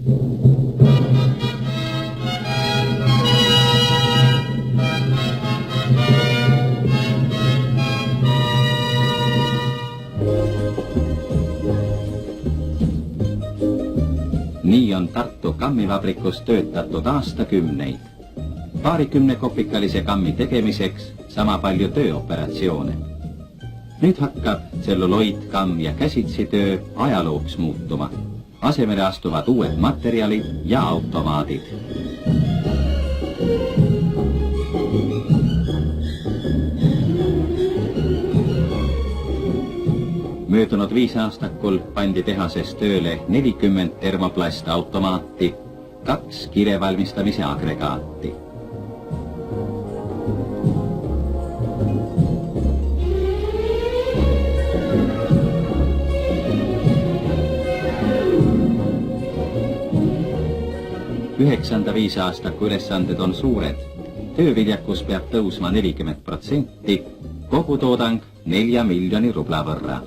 Nii on Tartu kammivabrikus töötatud aastakümneid. Paarikümne kopikalise kammi tegemiseks sama palju tööoperatsioone. Nüüd hakkab tselluloidkamm ja käsitsitöö ajalooks muutuma. Asemele astuvad uued materjalid ja automaadid. Möödunud 5 aastakul pandi tehases tööle 40 termoplastautomaati, 2 kirevalmistamise agregaati. Üheksanda 5 aastaku ülesanded on suured. Tööviljakus peab tõusma 40%, kogutoodang 4 miljoni rubla võrra.